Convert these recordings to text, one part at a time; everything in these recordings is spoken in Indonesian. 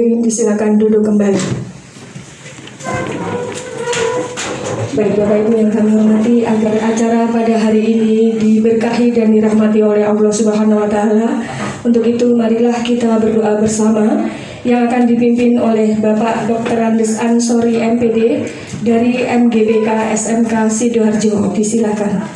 kami disilakan duduk kembali. Baik Bapak Ibu yang kami hormati, agar acara pada hari ini diberkahi dan dirahmati oleh Allah Subhanahu wa Ta'ala. Untuk itu marilah kita berdoa bersama yang akan dipimpin oleh Bapak Dr. Andes Ansori MPD dari MGBK SMK Sidoarjo. Disilakan.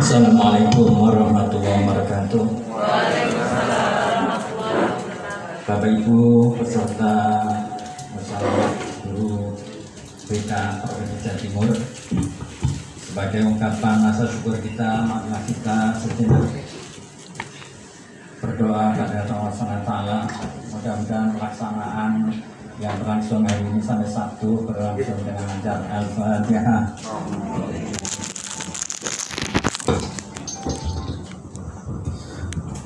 Assalamualaikum warahmatullahi wabarakatuh. Bapak Ibu peserta musyawarah guru BK Provinsi Jawa Timur, sebagai ungkapan rasa syukur kita, marilah kita sejenak berdoa pada Allah SWT. Mudah-mudahan pelaksanaan yang berlangsung hari ini sampai Sabtu berlangsung dengan lancar. Al-Fatihah.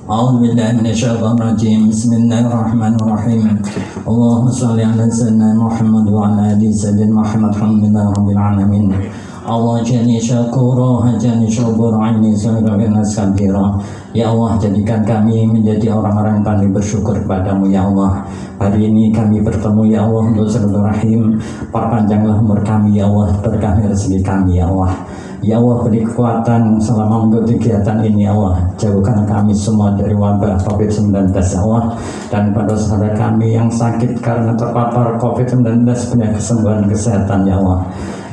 أعوذ بالله من الشيطان الرجيم بسم الله الرحمن الرحيم اللهم صل على سيدنا محمد وعلى آل سيدنا محمد الحمد لله رب العالمين Allah jani syakura hajani syukur aini surakan sabira. Ya Allah, jadikan kami menjadi orang-orang yang paling bersyukur kepadamu ya Allah. Hari ini kami bertemu ya Allah untuk silaturahim. Perpanjanglah umur kami ya Allah, berkah rezeki kami ya Allah. Ya Allah, beri kekuatan selama mengikuti kegiatan ini ya Allah. Jauhkan kami semua dari wabah COVID-19 ya Allah. Dan pada saudara kami yang sakit karena terpapar COVID-19, punya kesembuhan kesehatan ya Allah.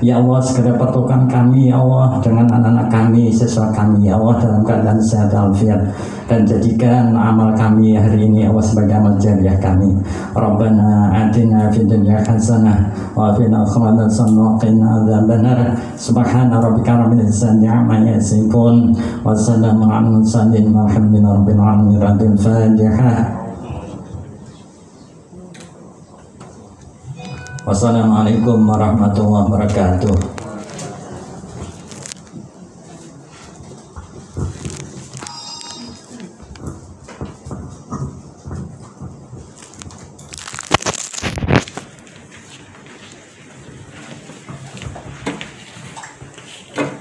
Ya Allah, segera pertemukan kami ya Allah dengan anak-anak kami, siswa kami ya Allah dalam keadaan sehat walafiat, dan jadikan amal kami hari ini ya Allah sebagai amal jariah kami. Rabbana atina fid dunya hasanah wa fil akhirati hasanah wa qina adzabannar. Subhana rabbika rabbil izzati amma yasifun wa salamun alal mursalin walhamdulillahi rabbil alamin. Al-Fatihah. Wassalamualaikum warahmatullahi wabarakatuh.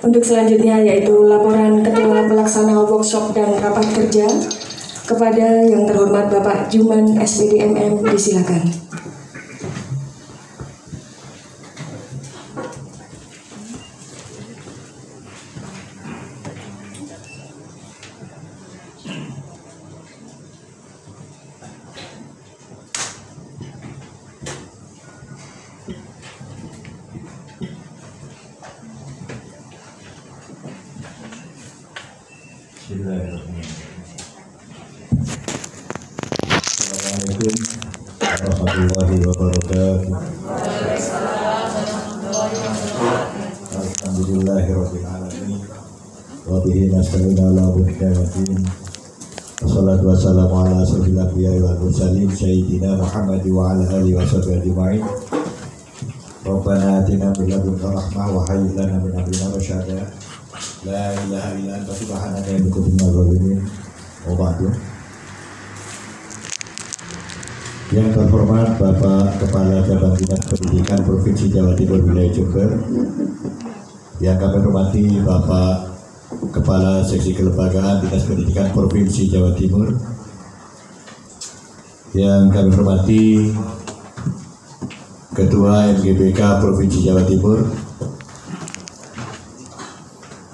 Untuk selanjutnya yaitu laporan Ketua Pelaksana Workshop dan Rapat Kerja kepada yang terhormat Bapak Juman SPD MM, disilakan. Assalamualaikum warahmatullahi wabarakatuh. Alhamdulillahirabbil alamin. Wa bihi nasta'inu ala umuri din. Wassalatu wassalamu ala asyrofil anbiya'i wal mursalin sayyidina Muhammad wa ala alihi washabihi ajma'in. Rabbana atina min ladunka rahmah wa hayyi lana min amrina rasyada. La ilaha illa anta subhanaka inni kuntu minadz dzalimin. Wa ba'du. Yang terhormat Bapak Kepala Cabang Dinas Pendidikan Provinsi Jawa Timur Wilayah Jember, yang kami hormati Bapak Kepala Seksi Kelembagaan Dinas Pendidikan Provinsi Jawa Timur, yang kami hormati Ketua MGBK Provinsi Jawa Timur,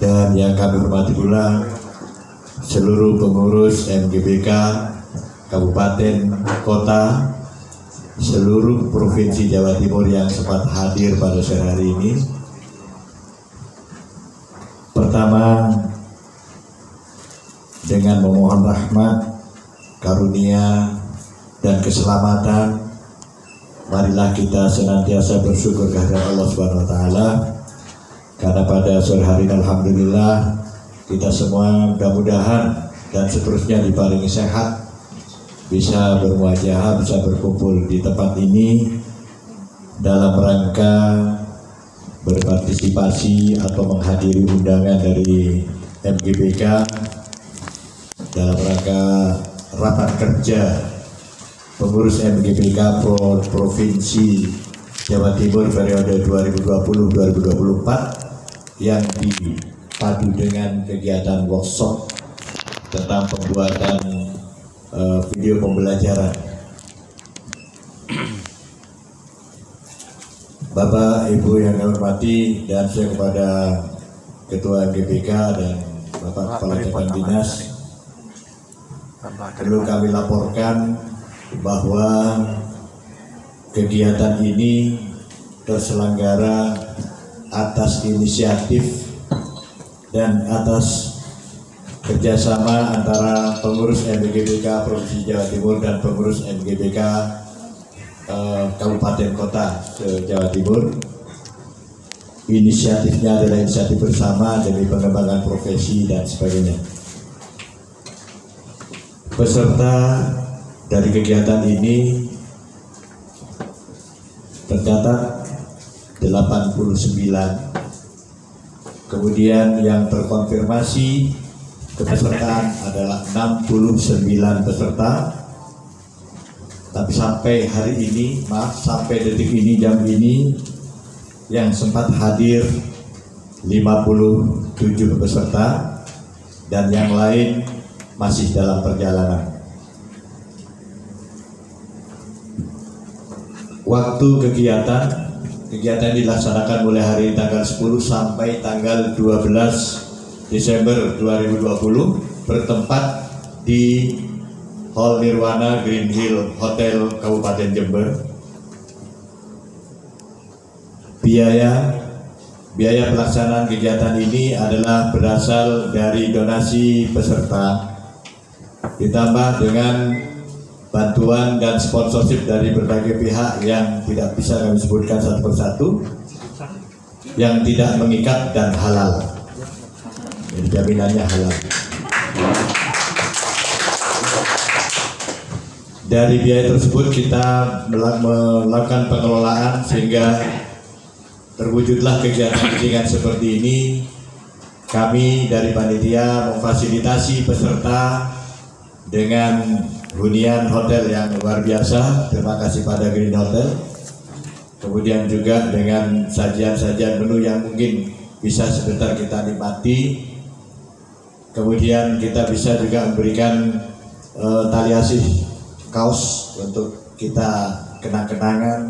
dan yang kami hormati pula seluruh pengurus MGBK Kabupaten, Kota, seluruh Provinsi Jawa Timur yang sempat hadir pada sore hari ini. Pertama, dengan memohon rahmat, karunia, dan keselamatan marilah kita senantiasa bersyukur kehadirat Allah Subhanahu wa taala, karena pada sore hari ini alhamdulillah kita semua mudah-mudahan dan seterusnya diparingi sehat, bisa bermuajahah, bisa berkumpul di tempat ini dalam rangka berpartisipasi atau menghadiri undangan dari MGBK dalam rangka rapat kerja pengurus MGBK Provinsi Jawa Timur periode 2020-2024 yang dipadu dengan kegiatan workshop tentang pembuatan video pembelajaran. Bapak, Ibu yang kami hormati, dan saya kepada Ketua MGBK dan Bapak Kepala Cabang Dinas, perlu kami laporkan bahwa kegiatan ini terselenggara atas inisiatif dan atas kerjasama antara pengurus MGBK Provinsi Jawa Timur dan pengurus MGBK Kabupaten Kota Jawa Timur. Inisiatifnya adalah inisiatif bersama demi pengembangan profesi dan sebagainya. Peserta dari kegiatan ini tercatat 89, kemudian yang terkonfirmasi kepesertaan adalah 69 peserta, tapi sampai hari ini, sampai detik ini, jam ini, yang sempat hadir 57 peserta dan yang lain masih dalam perjalanan. Waktu kegiatan dilaksanakan mulai hari tanggal 10 sampai tanggal 12 Desember 2020 bertempat di Hall Nirwana Green Hill Hotel Kabupaten Jember. Biaya pelaksanaan kegiatan ini adalah berasal dari donasi peserta ditambah dengan bantuan dan sponsorship dari berbagai pihak yang tidak bisa kami sebutkan satu persatu, yang tidak mengikat dan halal. Jadi jaminannya halal. Dari biaya tersebut kita melakukan pengelolaan sehingga terwujudlah kegiatan seperti ini. Kami dari panitia memfasilitasi peserta dengan hunian hotel yang luar biasa, terima kasih pada Green Hotel. Kemudian juga dengan sajian-sajian menu yang mungkin bisa sebentar kita nikmati. Kemudian kita bisa juga memberikan tali asih kaos untuk kita kenang-kenangan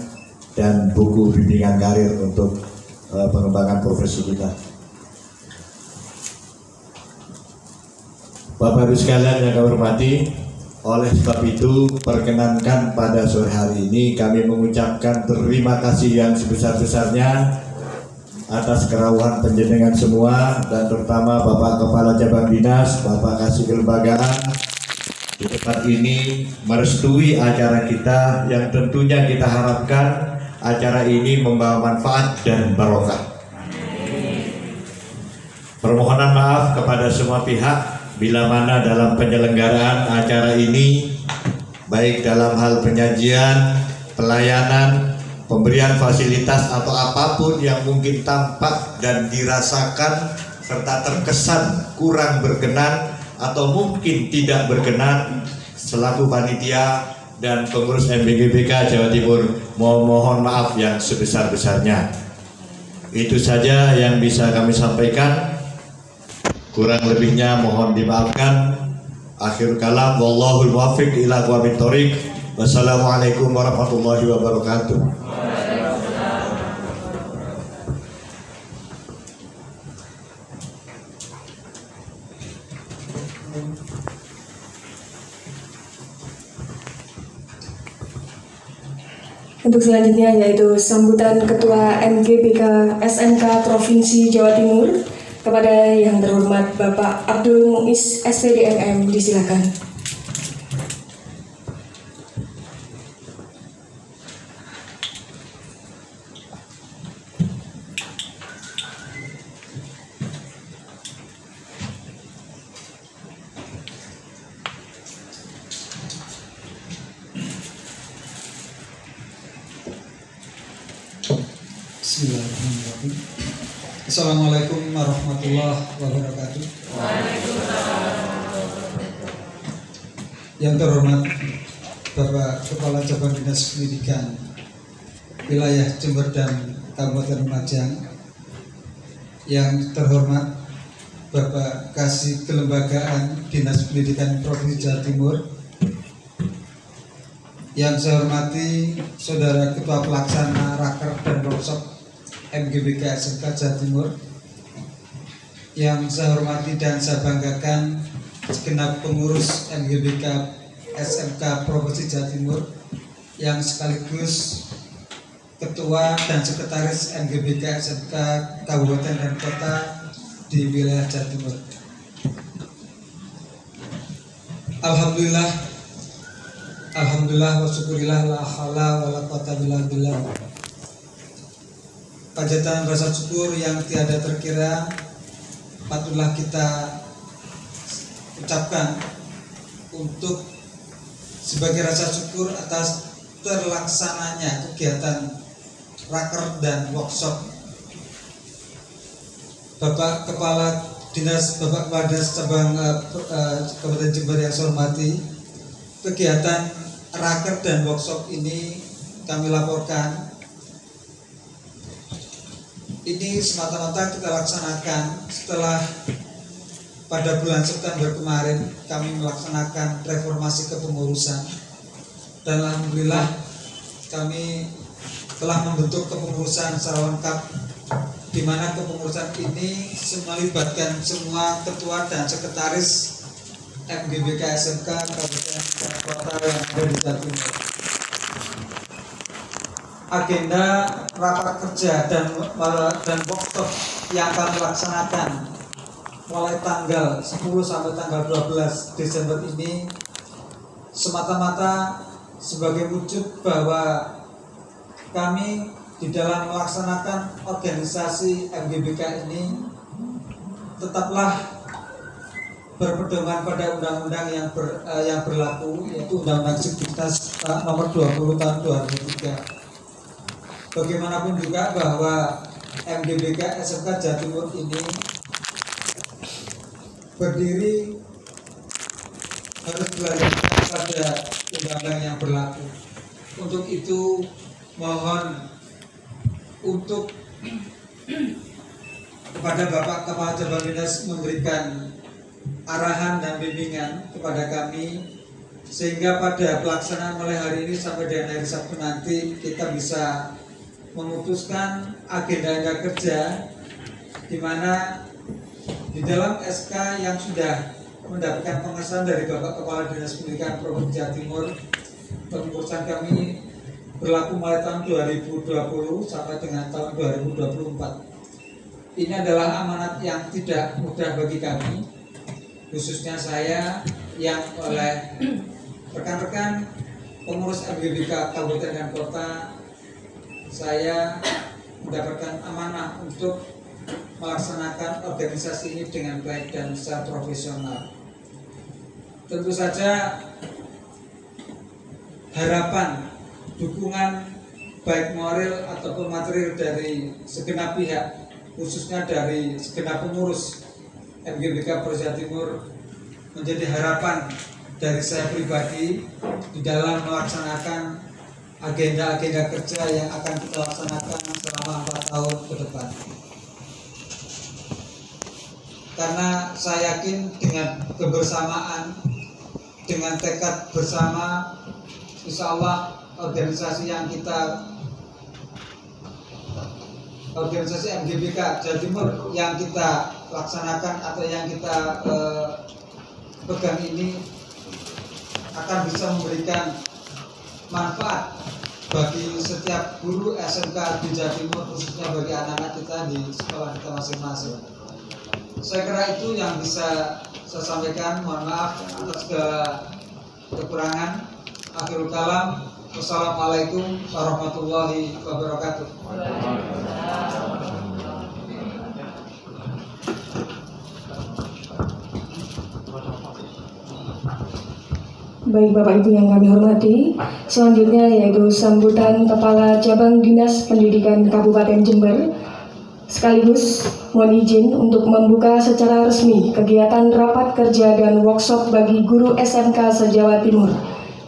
dan buku bimbingan karir untuk pengembangan profesi kita. Bapak Ibu sekalian yang kami hormati, oleh sebab itu perkenankan pada sore hari ini kami mengucapkan terima kasih yang sebesar-besarnya atas kerauhan penjenengan semua, dan terutama Bapak Kepala Cabang Dinas, Bapak Kasih Kelembagaan di tempat ini merestui acara kita yang tentunya kita harapkan acara ini membawa manfaat dan barokah. Permohonan maaf kepada semua pihak bila mana dalam penyelenggaraan acara ini, baik dalam hal penyajian, pelayanan, pemberian fasilitas atau apapun yang mungkin tampak dan dirasakan serta terkesan kurang berkenan atau mungkin tidak berkenan, selaku panitia dan pengurus MGBK Jawa Timur mohon maaf yang sebesar-besarnya. Itu saja yang bisa kami sampaikan. Kurang lebihnya mohon dimaafkan. Akhir kalam, wallahul muwaffiq ila aqwamit thoriq. Wassalamualaikum warahmatullahi wabarakatuh. Untuk selanjutnya yaitu sambutan Ketua MGBK SMK Provinsi Jawa Timur kepada yang terhormat Bapak Abdul Muiz SPD MM, disilakan. Bismillahirrahmanirrahim. Assalamualaikum warahmatullahi wabarakatuh. Yang terhormat Bapak Kepala Cabang Dinas Pendidikan Wilayah Jember dan Kabupaten Lumajang, yang terhormat Bapak Kasih Kelembagaan Dinas Pendidikan Provinsi Jawa Timur, yang saya hormati Saudara Ketua Pelaksana Raker dan Workshop MGBK SMK Jawa Timur, yang saya hormati dan saya banggakan segenap pengurus MGBK SMK Provinsi Jawa Timur, yang sekaligus Ketua dan Sekretaris MGBK SMK Kabupaten dan Kota di wilayah Jawa Timur. Alhamdulillah wa syukurillah la haula wa la quwata illa billah. Panjatan rasa syukur yang tiada terkira patutlah kita ucapkan untuk sebagai rasa syukur atas terlaksananya kegiatan raker dan workshop Bapak Kepala Dinas Cabang Kabupaten Jember yang saya hormati. Kegiatan raker dan workshop ini kami laporkan ini semata-mata kita laksanakan setelah pada bulan September kemarin kami melaksanakan reformasi kepengurusan, dan alhamdulillah kami telah membentuk kepengurusan secara lengkap, di mana kepengurusan ini melibatkan semua ketua dan sekretaris MGBK SMK Kabupaten dan Kota yang ada di Jawa Timur. Agenda rapat kerja dan workshop yang kami laksanakan mulai tanggal 10 sampai tanggal 12 Desember ini semata-mata sebagai wujud bahwa kami di dalam melaksanakan organisasi MGBK ini tetaplah berpedoman pada undang-undang yang berlaku, yaitu Undang-Undang Sivitas Nomor 20 Tahun 2003. Bagaimanapun juga bahwa MGBK SMK Jawa Timur ini berdiri harus berlandaskan pada undang-undang yang berlaku. Untuk itu mohon untuk kepada Bapak Kepala Cabang Dinas memberikan arahan dan bimbingan kepada kami, sehingga pada pelaksanaan mulai hari ini sampai dengan hari Sabtu nanti kita bisa memutuskan agenda kerja, di mana di dalam SK yang sudah mendapatkan pengesahan dari Bapak Kepala Dinas Pendidikan Provinsi Jawa Timur, pengurusan kami berlaku mulai tahun 2020 sampai dengan tahun 2024. Ini adalah amanat yang tidak mudah bagi kami, khususnya saya yang oleh rekan-rekan pengurus MGBK Kabupaten dan Kota, saya mendapatkan amanah untuk melaksanakan organisasi ini dengan baik dan secara profesional. Tentu saja harapan, dukungan baik moral ataupun material dari segenap pihak, khususnya dari segenap pengurus MGBK Provinsi Jawa Timur, menjadi harapan dari saya pribadi di dalam melaksanakan agenda-agenda kerja yang akan kita laksanakan selama 4 tahun ke depan. Karena saya yakin dengan kebersamaan, dengan tekad bersama, insya Allah organisasi MGBK Jawa Timur yang kita laksanakan atau yang kita pegang ini akan bisa memberikan manfaat bagi setiap guru SMK di Jawa Timur, khususnya bagi anak-anak kita di sekolah kita masing-masing. Saya kira itu yang bisa saya sampaikan. Mohon maaf atas segala kekurangan. Akhirul kalam, wassalamualaikum warahmatullahi wabarakatuh. Baik Bapak Ibu yang kami hormati, selanjutnya yaitu sambutan Kepala Cabang Dinas Pendidikan Kabupaten Jember. Sekaligus mohon izin untuk membuka secara resmi kegiatan rapat kerja dan workshop bagi guru SMK se-Jawa Timur.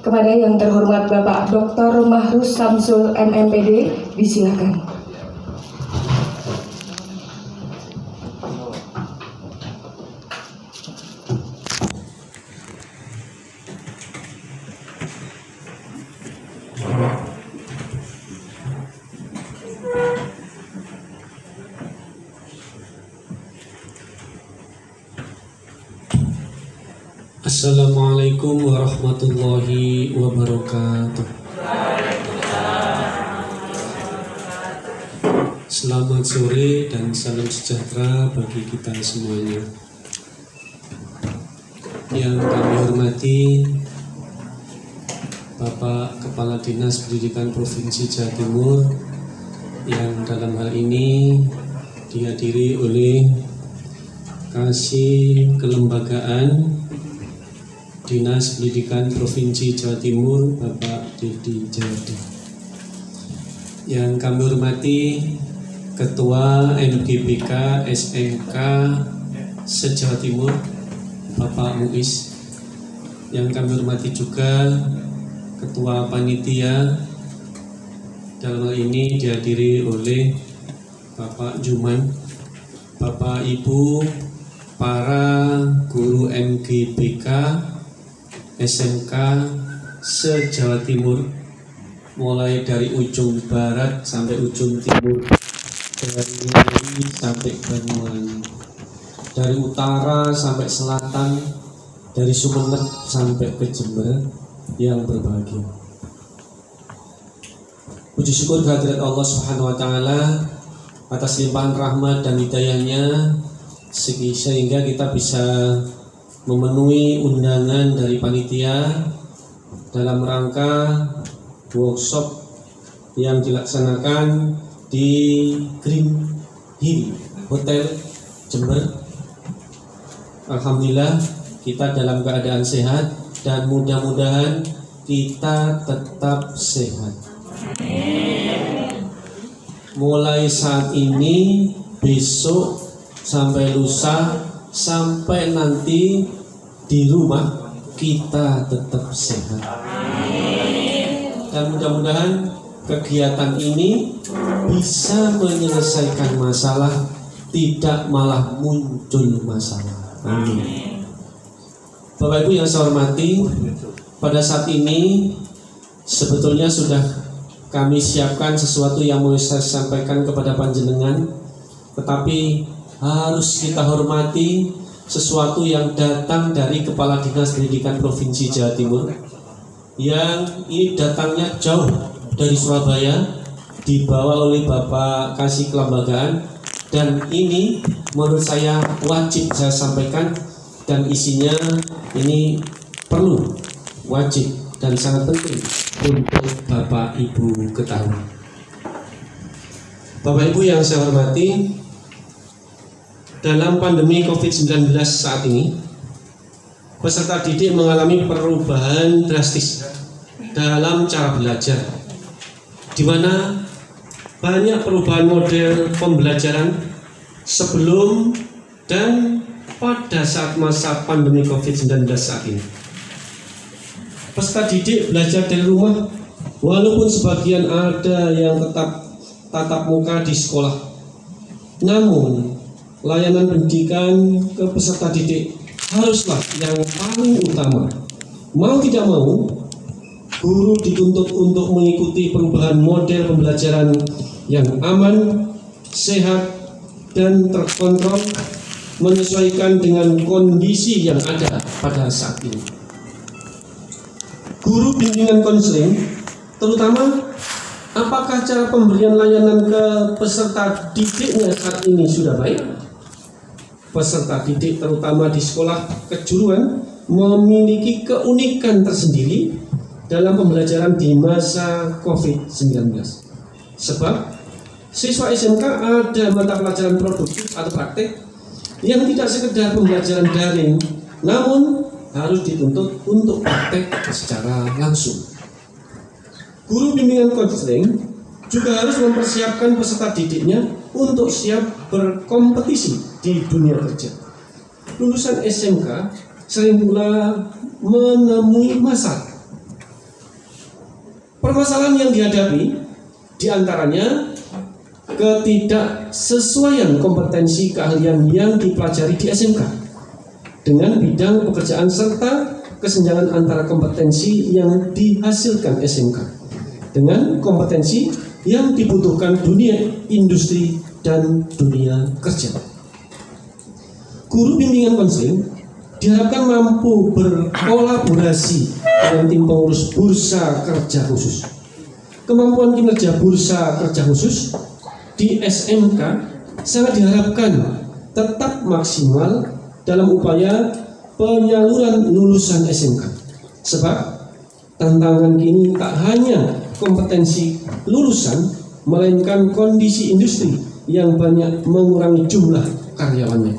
Kepada yang terhormat Bapak Dr. Mahrus Samsul MMPD, disilakan. Assalamualaikum warahmatullahi wabarakatuh. Selamat sore dan salam sejahtera bagi kita semuanya. Yang kami hormati Bapak Kepala Dinas Pendidikan Provinsi Jawa Timur, yang dalam hal ini dihadiri oleh Kasih Kelembagaan Dinas Pendidikan Provinsi Jawa Timur, Bapak Dedi Jayadi. Yang kami hormati Ketua MGBK SMK se-Jawa Timur, Bapak Muiz. Yang kami hormati juga Ketua Panitia, dalam hal ini dihadiri oleh Bapak Juman, Bapak Ibu para guru MGBK SMK se-Jawa Timur, mulai dari ujung barat sampai ujung timur, dari Ngawi sampai Banyuwangi, dari utara sampai selatan, dari Sumeneb sampai ke Jember yang berbahagia. Puji syukur kehadirat Allah Subhanahu wa Ta'ala atas limpahan rahmat dan hidayahnya, sehingga kita bisa memenuhi undangan dari panitia dalam rangka workshop yang dilaksanakan di Green Hill Hotel Jember. Alhamdulillah kita dalam keadaan sehat dan mudah-mudahan kita tetap sehat. Mulai saat ini, besok sampai lusa, sampai nanti di rumah kita tetap sehat. Dan mudah-mudahan kegiatan ini bisa menyelesaikan masalah, tidak malah muncul masalah. Amin. Bapak Ibu yang saya hormati, pada saat ini sebetulnya sudah kami siapkan sesuatu yang mau saya sampaikan kepada panjenengan, tetapi harus kita hormati sesuatu yang datang dari Kepala Dinas Pendidikan Provinsi Jawa Timur, yang ini datangnya jauh dari Surabaya, dibawa oleh Bapak Kasih Kelembagaan, dan ini menurut saya wajib saya sampaikan, dan isinya ini perlu, wajib, dan sangat penting untuk Bapak Ibu ketahui. Bapak Ibu yang saya hormati, dalam pandemi COVID-19 saat ini, peserta didik mengalami perubahan drastis dalam cara belajar, di mana banyak perubahan model pembelajaran sebelum dan pada saat masa pandemi COVID-19 saat ini. Peserta didik belajar dari rumah, walaupun sebagian ada yang tetap tatap muka di sekolah, namun layanan pendidikan ke peserta didik haruslah yang paling utama. Mau tidak mau, guru dituntut untuk mengikuti perubahan model pembelajaran yang aman, sehat, dan terkontrol, menyesuaikan dengan kondisi yang ada pada saat ini. Guru bimbingan konseling, terutama apakah cara pemberian layanan ke peserta didiknya saat ini sudah baik? Peserta didik terutama di sekolah kejuruan memiliki keunikan tersendiri dalam pembelajaran di masa COVID-19. Sebab siswa SMK ada mata pelajaran produktif atau praktek yang tidak sekedar pembelajaran daring, namun harus dituntut untuk praktek secara langsung. Guru bimbingan konseling juga harus mempersiapkan peserta didiknya untuk siap berkompetisi di dunia kerja. Lulusan SMK sering pula menemui masalah. Permasalahan yang dihadapi diantaranya ketidaksesuaian kompetensi keahlian yang dipelajari di SMK dengan bidang pekerjaan serta kesenjangan antara kompetensi yang dihasilkan SMK dengan kompetensi yang dibutuhkan dunia industri dan dunia kerja. Guru bimbingan konseling diharapkan mampu berkolaborasi dengan tim pengurus bursa kerja khusus. Kemampuan kinerja bursa kerja khusus di SMK sangat diharapkan tetap maksimal dalam upaya penyaluran lulusan SMK. Sebab tantangan kini tak hanya kompetensi lulusan, melainkan kondisi industri yang banyak mengurangi jumlah karyawannya.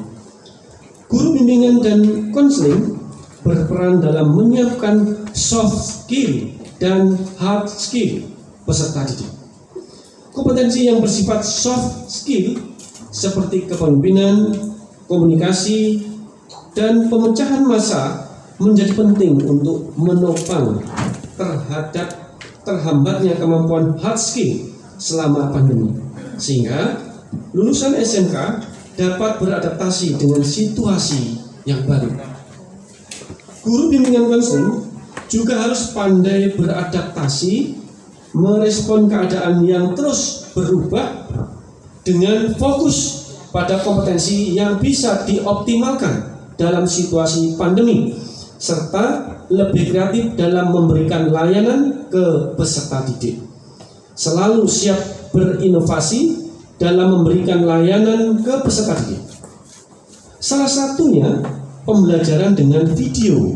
Guru bimbingan dan konseling berperan dalam menyiapkan soft skill dan hard skill peserta didik. Kompetensi yang bersifat soft skill seperti kepemimpinan, komunikasi, dan pemecahan massa menjadi penting untuk menopang terhadap terhambatnya kemampuan hard skill selama pandemi, sehingga lulusan SMK dapat beradaptasi dengan situasi yang baru. Guru bimbingan konseling juga harus pandai beradaptasi, merespon keadaan yang terus berubah dengan fokus pada kompetensi yang bisa dioptimalkan dalam situasi pandemi, serta lebih kreatif dalam memberikan layanan ke peserta didik. Selalu siap berinovasi dalam memberikan layanan ke peserta didik. Salah satunya pembelajaran dengan video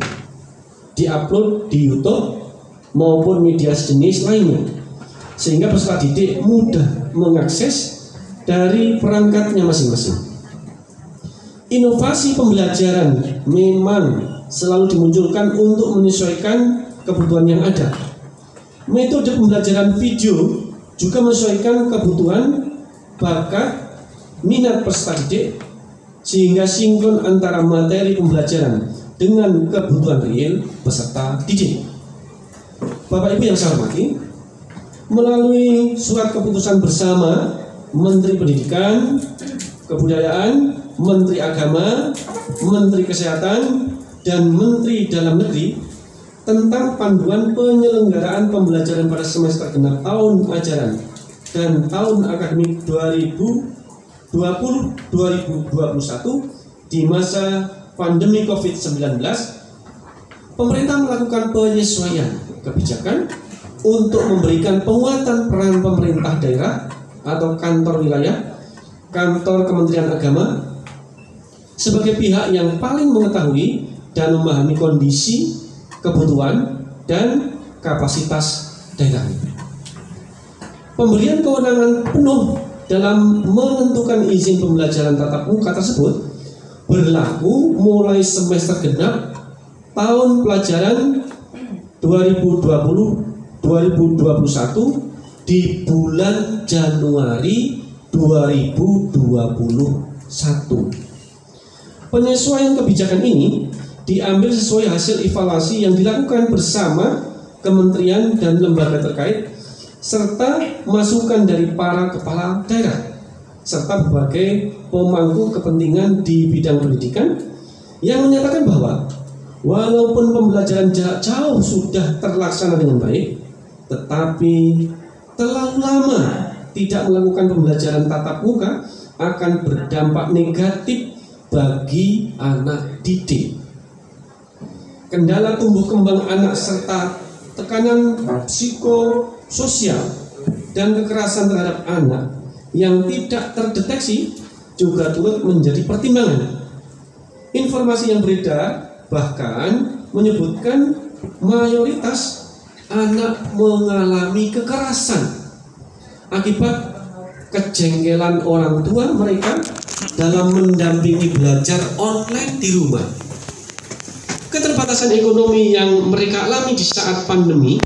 diupload di YouTube maupun media sejenis lainnya, sehingga peserta didik mudah mengakses dari perangkatnya masing-masing. Inovasi pembelajaran memang selalu dimunculkan untuk menyesuaikan kebutuhan yang ada. Metode pembelajaran video juga menyesuaikan kebutuhan, bakat, minat peserta didik, sehingga sinkron antara materi pembelajaran dengan kebutuhan real peserta didik. Bapak Ibu yang saya hormati, melalui surat keputusan bersama Menteri Pendidikan, Kebudayaan, Menteri Agama, Menteri Kesehatan, dan Menteri Dalam Negeri tentang panduan penyelenggaraan pembelajaran pada semester genap tahun ajaran dan tahun akademik 2020-2021 di masa pandemi COVID-19, pemerintah melakukan penyesuaian kebijakan untuk memberikan penguatan peran pemerintah daerah atau kantor wilayah, kantor Kementerian Agama sebagai pihak yang paling mengetahui dan memahami kondisi, kebutuhan, dan kapasitas daerah. Pemberian kewenangan penuh dalam menentukan izin pembelajaran tatap muka tersebut berlaku mulai semester genap tahun pelajaran 2020-2021 di bulan Januari 2021. Penyesuaian kebijakan ini diambil sesuai hasil evaluasi yang dilakukan bersama kementerian dan lembaga terkait serta masukan dari para kepala daerah serta berbagai pemangku kepentingan di bidang pendidikan yang menyatakan bahwa walaupun pembelajaran jarak jauh sudah terlaksana dengan baik, tetapi terlalu lama tidak melakukan pembelajaran tatap muka akan berdampak negatif bagi anak didik. Kendala tumbuh kembang anak serta tekanan psikososial dan kekerasan terhadap anak yang tidak terdeteksi juga turut menjadi pertimbangan. Informasi yang beredar bahkan menyebutkan mayoritas anak mengalami kekerasan akibat kejengkelan orang tua mereka dalam mendampingi belajar online di rumah. Keterbatasan keterbatasan ekonomi yang mereka alami di saat pandemi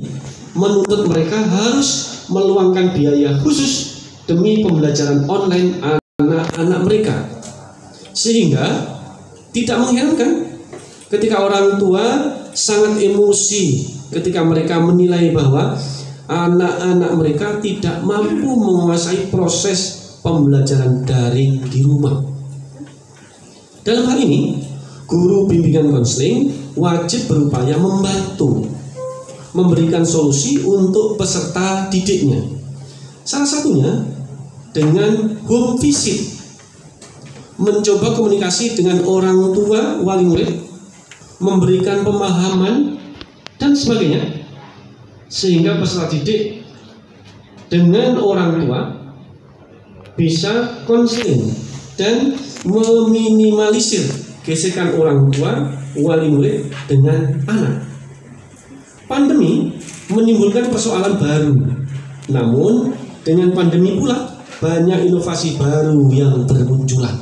menuntut mereka harus meluangkan biaya khusus demi pembelajaran online anak-anak mereka. Sehingga tidak mengherankan ketika orang tua sangat emosi ketika mereka menilai bahwa anak-anak mereka tidak mampu menguasai proses pembelajaran daring di rumah. Dalam hal ini, guru bimbingan konseling wajib berupaya membantu, memberikan solusi untuk peserta didiknya. Salah satunya dengan home visit, mencoba komunikasi dengan orang tua wali murid, memberikan pemahaman dan sebagainya, sehingga peserta didik dengan orang tua bisa konseling dan meminimalisir gesekan orang tua wali murid dengan anak. Pandemi menimbulkan persoalan baru, namun dengan pandemi pula banyak inovasi baru yang bermunculan.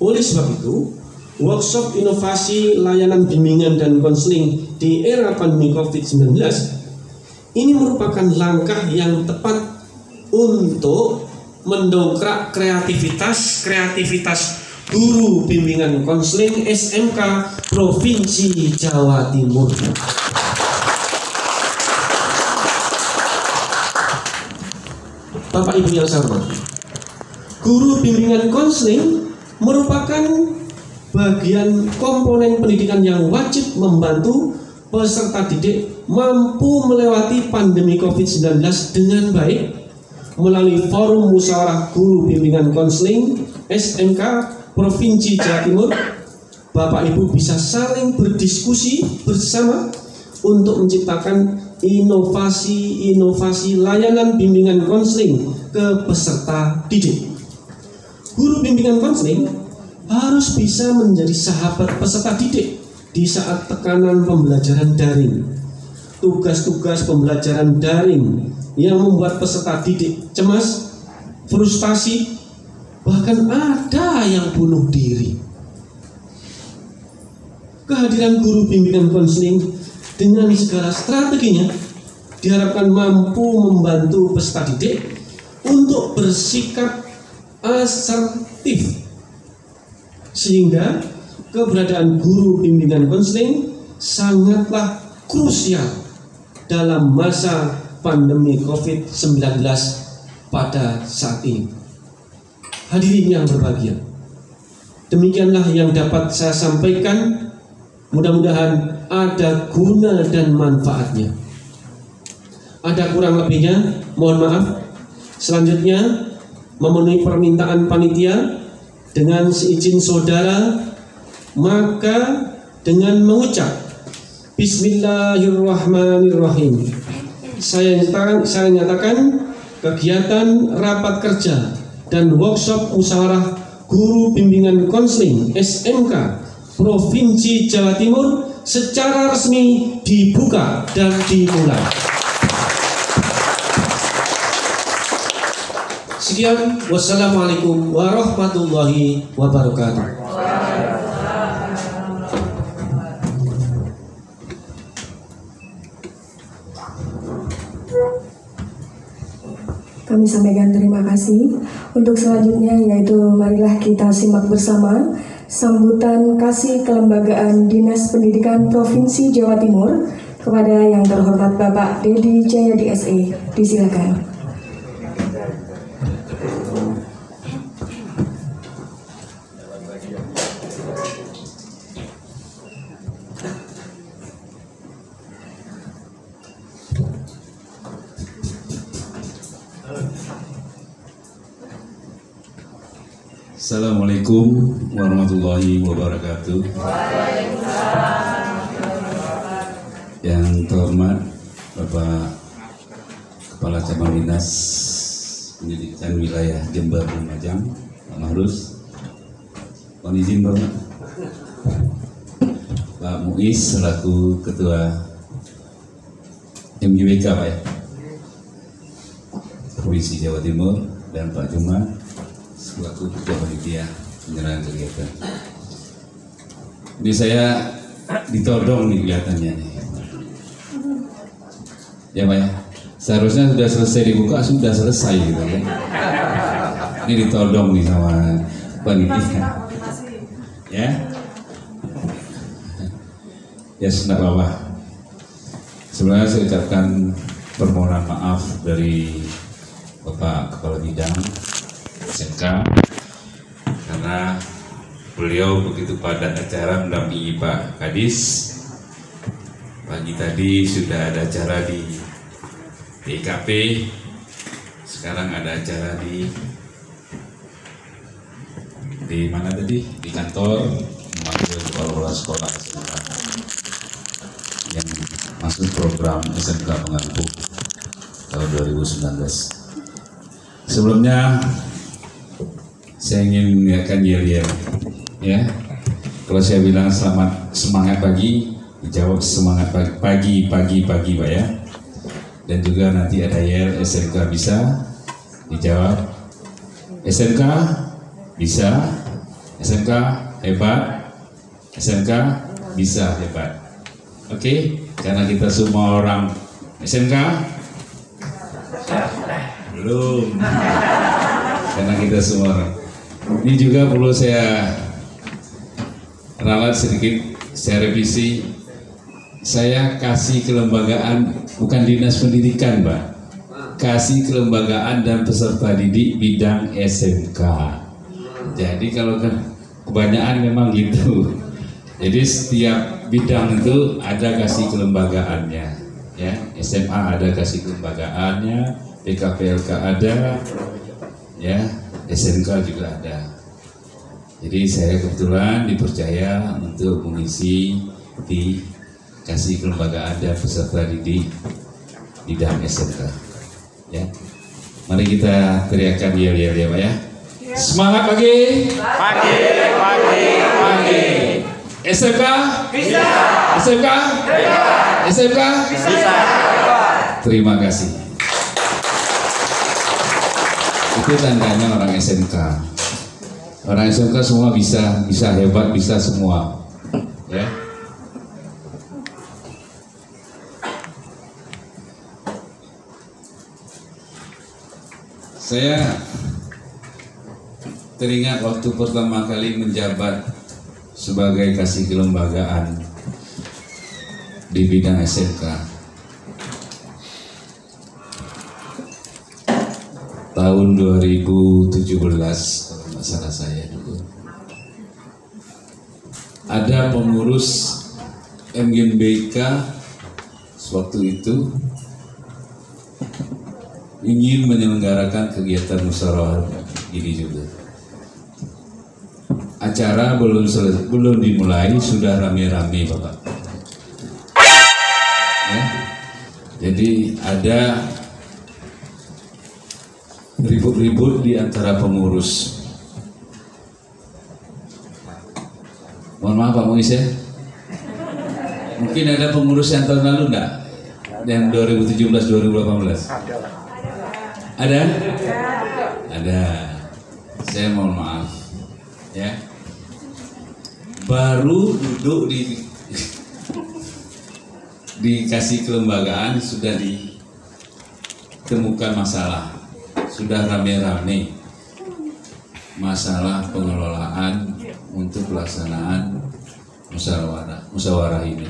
Oleh sebab itu, workshop inovasi layanan bimbingan dan konseling di era pandemi COVID-19 ini merupakan langkah yang tepat untuk mendongkrak kreativitas guru bimbingan konseling SMK Provinsi Jawa Timur. Bapak Ibu yang saya hormati, guru bimbingan konseling merupakan bagian komponen pendidikan yang wajib membantu peserta didik mampu melewati pandemi COVID-19 dengan baik. Melalui forum musyawarah guru bimbingan konseling SMK Provinsi Jawa Timur, Bapak Ibu bisa saling berdiskusi bersama untuk menciptakan inovasi layanan bimbingan konseling ke peserta didik. Guru bimbingan konseling harus bisa menjadi sahabat peserta didik di saat tekanan pembelajaran daring. Tugas-tugas pembelajaran daring yang membuat peserta didik cemas, frustasi, bahkan ada yang bunuh diri. Kehadiran guru bimbingan konseling dengan segala strateginya diharapkan mampu membantu peserta didik untuk bersikap asertif, sehingga keberadaan guru bimbingan konseling sangatlah krusial dalam masa pandemi COVID-19 pada saat ini. Hadirin yang berbahagia, demikianlah yang dapat saya sampaikan. Mudah-mudahan ada guna dan manfaatnya. Ada kurang lebihnya, mohon maaf. Selanjutnya, memenuhi permintaan panitia dengan seizin saudara, maka dengan mengucap Bismillahirrahmanirrahim, saya nyatakan kegiatan rapat kerja dan workshop musyawarah guru bimbingan konseling SMK Provinsi Jawa Timur secara resmi dibuka dan dimulai. Sekian, wassalamualaikum warahmatullahi wabarakatuh. Kami sampaikan terima kasih. Untuk selanjutnya yaitu marilah kita simak bersama sambutan kasih kelembagaan Dinas Pendidikan Provinsi Jawa Timur kepada yang terhormat Bapak Dedi Jayadi SE. Disilakan. Assalamualaikum warahmatullahi wabarakatuh. Yang terhormat Bapak Kepala Cabang Dinas Pendidikan Wilayah Jember Lumajang, Pak Mahrus. Mohon izin Bapak. Pak Muiz selaku Ketua MGWK Pak ya, Provinsi Jawa Timur, dan Pak Jumat selaku Ketua Panitia Penyerahan Kegiatan. Ini saya ditodong nih kelihatannya nih. Ya Pak ya, seharusnya sudah selesai dibuka, sudah selesai gitu kan. Ini ditodong nih sama panitia. Ya, ya sudah Bapak. Sebenarnya saya ucapkan permohonan maaf dari Bapak Kepala Bidang SMK karena beliau begitu padat acara mendampingi Pak Kadis. Pagi tadi sudah ada acara di TKP, sekarang ada acara di mana tadi? Di kantor memanggil kepala sekolah yang masuk program SMK Mengampu tahun 2019. Sebelumnya saya ingin mengingatkan yel-yel ya. Kalau saya bilang selamat semangat pagi, dijawab semangat pagi Pak ya. Dan juga nanti ada yel SMK bisa, dijawab SMK bisa, SMK hebat, SMK bisa hebat. Oke, karena kita semua orang SMK belum, karena kita semua orang. Ini juga perlu saya ralat sedikit, saya revisi. Saya kasih kelembagaan, bukan dinas pendidikan Pak, kasih kelembagaan dan peserta didik bidang SMK. Jadi kalau kebanyakan memang gitu. Jadi setiap bidang itu ada kasih kelembagaannya, ya. SMA ada kasih kelembagaannya, PKPLK ada, ya. SMK juga ada. Jadi saya kebetulan dipercaya untuk mengisi di kasih kelembagaan dan peserta didik bidang SMK. Ya, mari kita teriakkan yel-yel ya Pak ya. Semangat pagi. SMK bisa. SMK bisa. SMK bisa. Terima kasih. Itu tandanya orang SMK. Orang SMK semua bisa hebat, bisa semua. Ya. Saya teringat waktu pertama kali menjabat sebagai kasih kelembagaan di bidang SMK tahun 2017 kalau nggak salah saya dulu. Ada pengurus MGMBK waktu itu ingin menyelenggarakan kegiatan musyawarah ini juga. Acara belum dimulai sudah rame-rame Bapak. Ya. Jadi ada ribut-ribut di antara pengurus. Mohon maaf Pak Muis ya. Mungkin ada pengurus yang tahun lalu enggak? Yang 2017-2018? Ada? Ada. Saya mohon maaf ya. Baru duduk dikasih kelembagaan sudah ditemukan masalah, sudah rame-rame masalah pengelolaan untuk pelaksanaan musyawarah ini.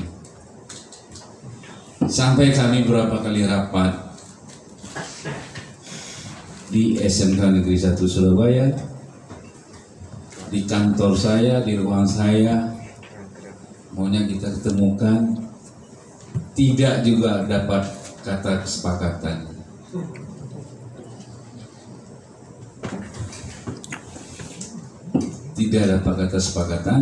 Sampai kami berapa kali rapat di SMK Negeri 1 Surabaya, di kantor saya, di ruang saya, maunya kita ketemukan, tidak juga dapat kata kesepakatan. Tidak dapat kata kesepakatan.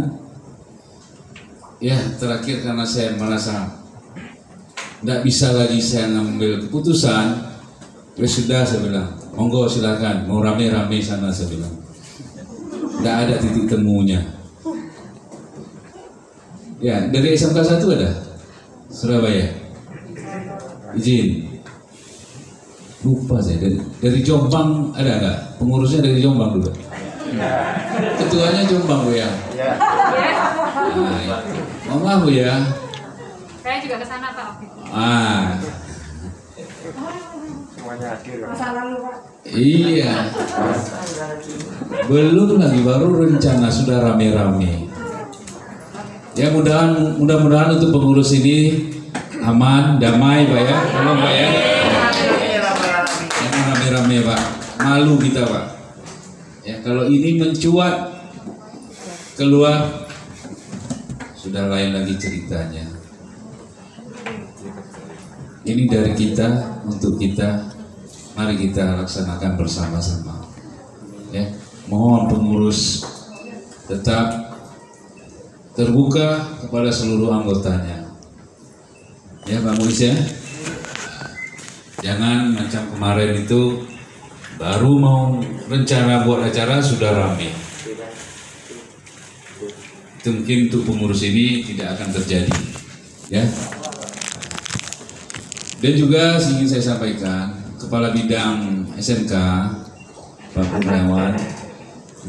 Ya, terakhir karena saya merasa tidak bisa lagi saya ngambil keputusan, ya sudah saya bilang, monggo silakan, mau rame-rame sana saya bilang. Tidak ada titik temunya. Ya, dari SMK 1 ada? Surabaya? Izin. Lupa saya, dari Jombang ada nggak? Pengurusnya dari Jombang dulu? Ketuanya Jombang Bu ya? Mohon maaf Bu ya. Saya juga ke sana Pak waktu itu. Masa lalu Pak. Iya. Belum lagi, baru rencana sudah rame-rame. Ya mudah-mudahan untuk pengurus ini aman, damai Pak ya. Tolong Pak ya. Jangan rame-rame Pak. Malu kita Pak. Ya kalau ini mencuat keluar sudah lain lagi ceritanya. Ini dari kita untuk kita. Mari kita laksanakan bersama-sama. Ya, mohon pengurus tetap terbuka kepada seluruh anggotanya. Ya, Pak Muis ya. Jangan macam kemarin itu baru mau rencana buat acara sudah ramai. Itu mungkin untuk pengurus ini tidak akan terjadi. Ya. Dan juga ingin saya sampaikan, Kepala Bidang SMK Pak Kurniawan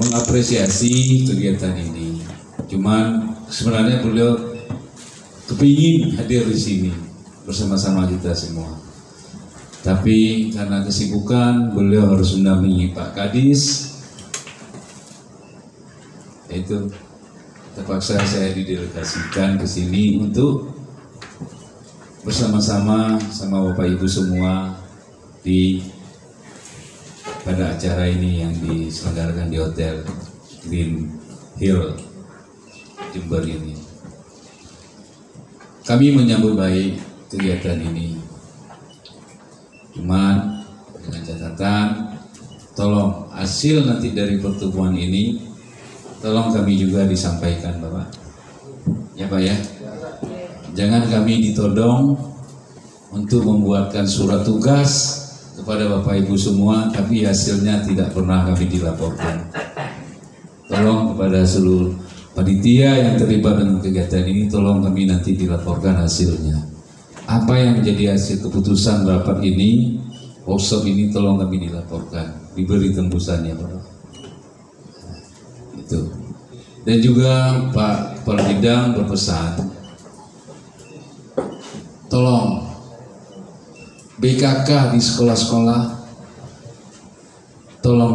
mengapresiasi kegiatan ini. Cuman sebenarnya beliau kepingin hadir di sini bersama-sama kita semua. Tapi karena kesibukan beliau harus mendampingi Pak Kadis. Itu terpaksa saya didelegasikan ke sini untuk bersama-sama sama Bapak Ibu semua pada acara ini yang diselenggarakan di Hotel Green Hill Jember ini. Kami menyambut baik kegiatan ini. Cuman dengan catatan, tolong hasil nanti dari pertemuan ini tolong kami juga disampaikan Bapak. Ya Pak ya. Jangan kami ditodong untuk membuatkan surat tugas kepada Bapak Ibu semua, tapi hasilnya tidak pernah kami dilaporkan. Tolong kepada seluruh panitia yang terlibat dengan kegiatan ini, tolong kami nanti dilaporkan hasilnya. Apa yang menjadi hasil keputusan rapat ini, workshop ini, tolong kami dilaporkan, diberi tembusannya Bapak. Itu. Dan juga Pak Kepala Bidang berpesan, tolong BKK di sekolah-sekolah tolong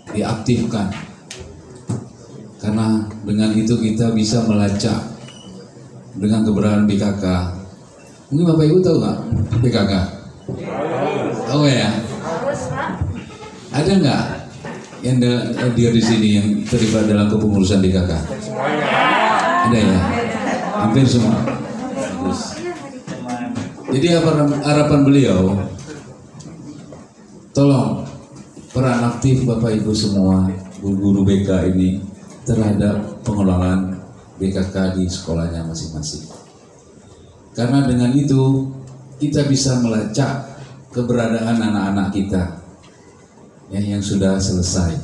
diaktifkan, karena dengan itu kita bisa melacak dengan keberadaan BKK. Mungkin Bapak Ibu tahu nggak BKK? Tahu ya? Ada nggak yang hadir di sini yang terlibat dalam kepengurusan BKK? Ada ya? Hampir semua. Bagus. Jadi harapan beliau, tolong peran aktif Bapak Ibu semua, guru-guru BK ini terhadap pengelolaan BKK di sekolahnya masing-masing. Karena dengan itu kita bisa melacak keberadaan anak-anak kita yang sudah selesai.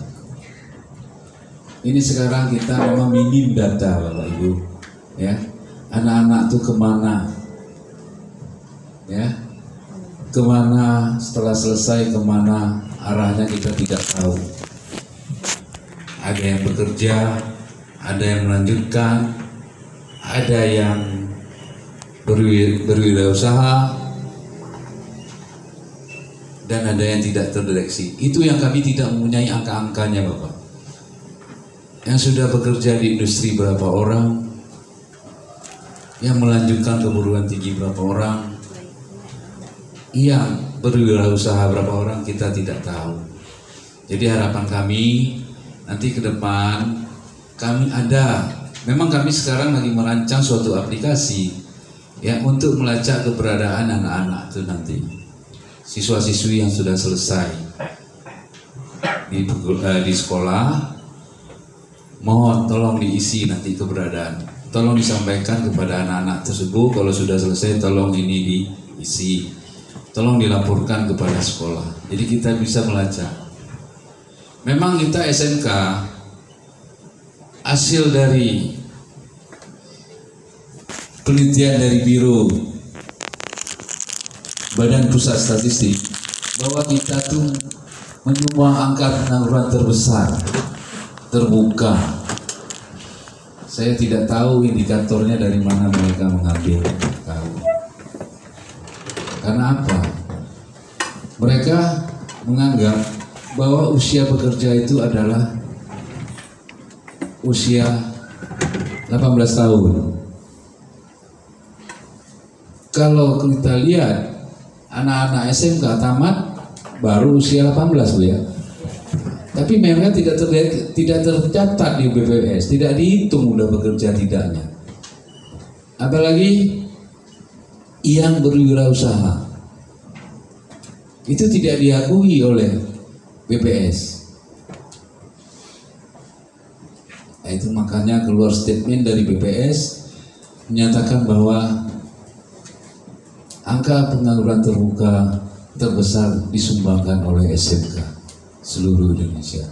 Ini sekarang kita memang minim data Bapak Ibu, ya anak-anak itu kemana? Ya, kemana setelah selesai, kemana arahnya kita tidak tahu. Ada yang bekerja, ada yang melanjutkan, ada yang berwirausaha, dan ada yang tidak terdeteksi. Itu yang kami tidak mempunyai angka-angkanya Bapak. Yang sudah bekerja di industri berapa orang, yang melanjutkan perguruan tinggi berapa orang, yang berwirausaha berapa orang, kita tidak tahu. Jadi harapan kami nanti ke depan memang kami sekarang lagi merancang suatu aplikasi ya untuk melacak keberadaan anak-anak itu nanti, siswa-siswi yang sudah selesai di sekolah. Mohon tolong diisi nanti keberadaan, tolong disampaikan kepada anak-anak tersebut kalau sudah selesai, tolong ini diisi, tolong dilaporkan kepada sekolah. Jadi kita bisa melacak. Memang kita SMK, hasil dari penelitian dari Biro Badan Pusat Statistik, bahwa kita tuh menyumbang angka pengangguran terbesar, terbuka Saya tidak tahu indikatornya dari mana mereka mengambil tahu. Karena apa? Mereka menganggap bahwa usia bekerja itu adalah usia 18 tahun. Kalau kita lihat anak-anak SMK tamat baru usia 18, Bu ya. Tapi memang tidak tercatat di BPS, tidak dihitung udah bekerja tidaknya. Apalagi yang berwirausaha itu tidak diakui oleh BPS. Nah, itu makanya keluar statement dari BPS menyatakan bahwa angka pengangguran terbuka terbesar disumbangkan oleh SMK seluruh Indonesia.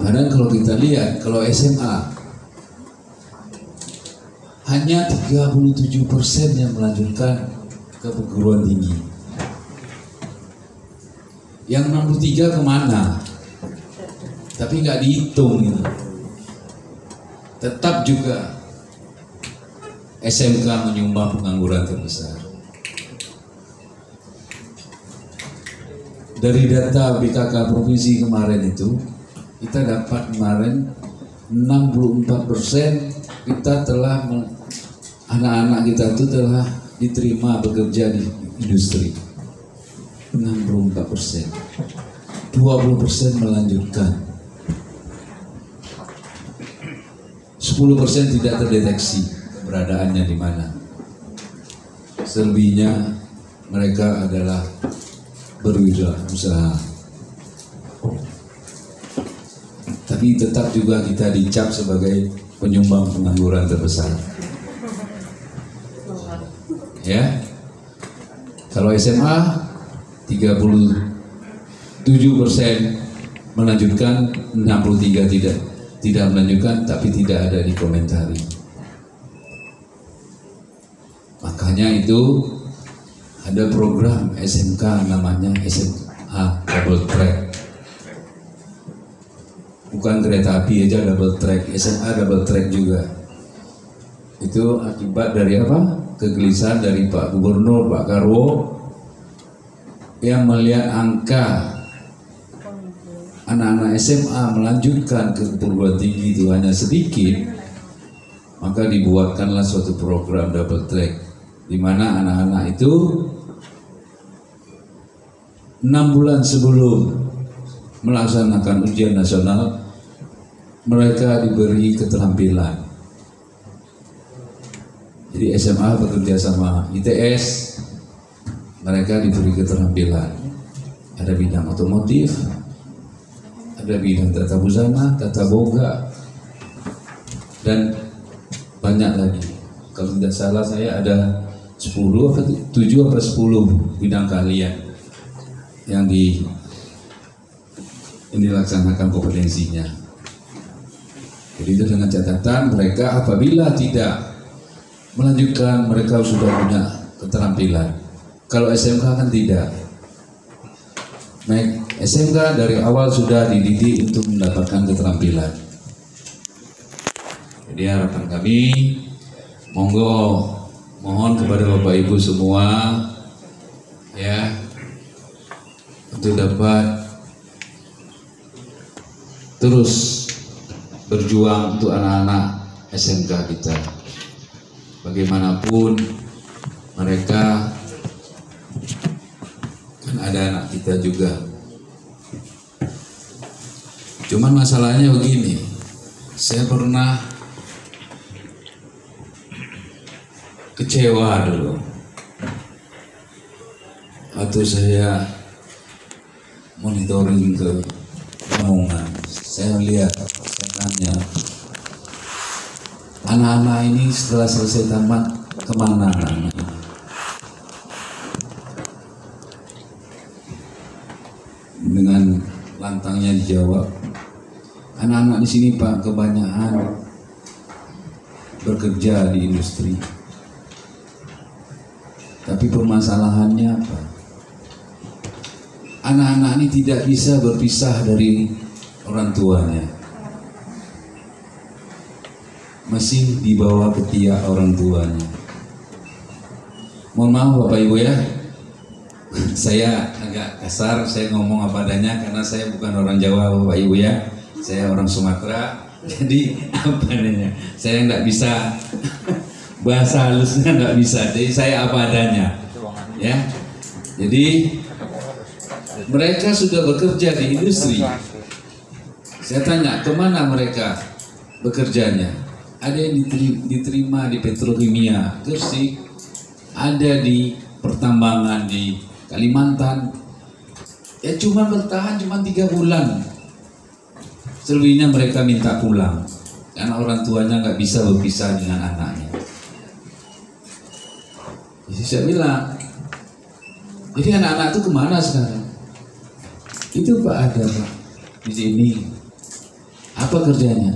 Padahal kalau kita lihat, kalau SMA hanya 37% yang melanjutkan ke perguruan tinggi. Yang 63 kemana? Tapi nggak dihitung gitu. Tetap juga SMK menyumbang pengangguran terbesar. Dari data BKK provinsi kemarin itu, kita dapat kemarin 64% kita telah anak-anak kita itu telah diterima bekerja di industri. 64%. 20% melanjutkan. 10% tidak terdeteksi keberadaannya di mana. Selebihnya mereka adalah berwirausaha. Tapi tetap juga kita dicap sebagai penyumbang pengangguran terbesar. Ya. Kalau SMA 37% melanjutkan, 63 tidak melanjutkan, tapi tidak ada dikomentari. Makanya itu ada program SMK namanya SMA Double Track. Bukan kereta api aja double track, SMA double track juga. Itu akibat dari apa? Kegelisahan dari Pak Gubernur, Pak Karwo, yang melihat angka anak-anak SMA melanjutkan ke perguruan tinggi itu hanya sedikit, maka dibuatkanlah suatu program double track, di mana anak-anak itu 6 bulan sebelum melaksanakan ujian nasional mereka diberi keterampilan. Jadi SMA bekerja sama ITS, mereka diberi keterampilan. Ada bidang otomotif, ada bidang tata busana, tata boga, dan banyak lagi. Kalau tidak salah saya ada 7 atau 10 bidang keahlian yang dilaksanakan kompetensinya. Jadi itu dengan catatan mereka apabila tidak melanjutkan, mereka sudah punya keterampilan. Kalau SMK kan tidak. Naik SMK dari awal sudah dididik untuk mendapatkan keterampilan. Jadi harapan kami, monggo mohon kepada Bapak Ibu semua ya untuk dapat terus berjuang untuk anak-anak SMK kita. Bagaimanapun mereka kan ada anak kita juga. Cuman masalahnya begini, saya pernah kecewa dulu waktu saya monitoring ke Lamongan. Saya lihat, saya tanya, anak-anak ini setelah selesai tamat kemana anak-anak? Dengan lantangnya dijawab, anak-anak di sini Pak kebanyakan bekerja di industri. Tapi permasalahannya apa? Anak-anak ini tidak bisa berpisah dari orang tuanya. masih dibawa ketiak orang tuanya. Mohon maaf Bapak Ibu ya, saya agak kasar, saya ngomong apa adanya karena saya bukan orang Jawa Bapak Ibu ya, saya orang Sumatera, jadi apa adanya, saya nggak bisa bahasa halusnya nggak bisa, jadi saya apa adanya ya. Jadi mereka sudah bekerja di industri. Saya tanya kemana mereka bekerjanya? Ada yang diterima di petrokimia Gresik, ada di pertambangan di Kalimantan. Ya cuma bertahan cuma 3 bulan. Selebihnya mereka minta pulang karena orang tuanya nggak bisa berpisah dengan anaknya. Jadi saya bilang, jadi anak-anak itu kemana sekarang? Itu Pak ada Pak di sini. Apa kerjanya?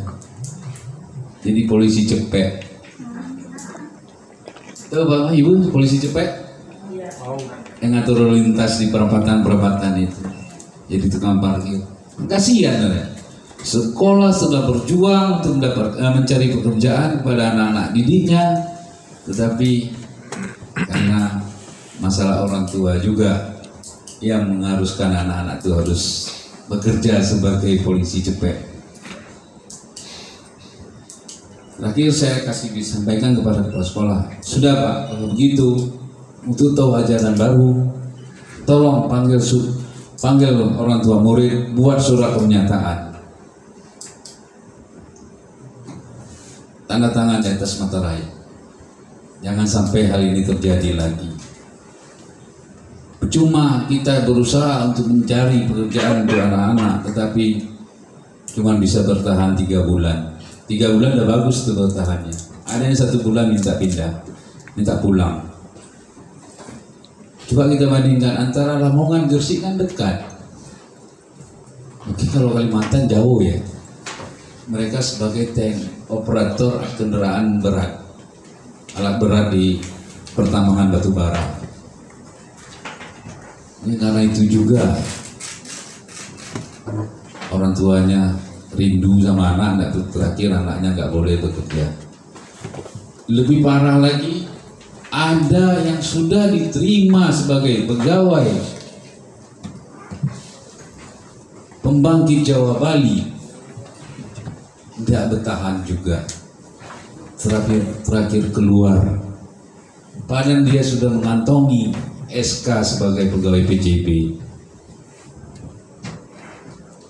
Jadi polisi cepek. Tahu Bapak Ibu polisi cepek? Yang ngatur lalu lintas di perempatan-perempatan itu. Jadi tukang parkir. Kasihan ya. Sekolah sudah berjuang untuk mencari pekerjaan kepada anak-anak didiknya, tetapi karena masalah orang tua juga yang mengharuskan anak-anak itu harus bekerja sebagai polisi cepek. Terakhir saya kasih disampaikan kepada kepala sekolah, sudah Pak, kalau begitu untuk tahu ajaran baru, tolong panggil orang tua murid, buat surat pernyataan, tanda tangan di atas materai. Jangan sampai hal ini terjadi lagi. Percuma kita berusaha untuk mencari pekerjaan untuk anak-anak, tetapi cuma bisa bertahan 3 bulan. 3 bulan udah bagus tuh bertahannya. Ada yang 1 bulan minta pindah, minta pulang. Coba kita bandingkan antara Lamongan Gresik kan dekat. Mungkin kalau Kalimantan jauh ya. Mereka sebagai tank operator kendaraan berat, alat berat di pertambangan batubara. Ini karena itu juga orang tuanya rindu sama anak, terakhir anaknya nggak boleh bekerja. Lebih parah lagi, ada yang sudah diterima sebagai pegawai pembangkit Jawa Bali, nggak bertahan juga. Terakhir keluar, padahal dia sudah mengantongi SK sebagai pegawai PJB.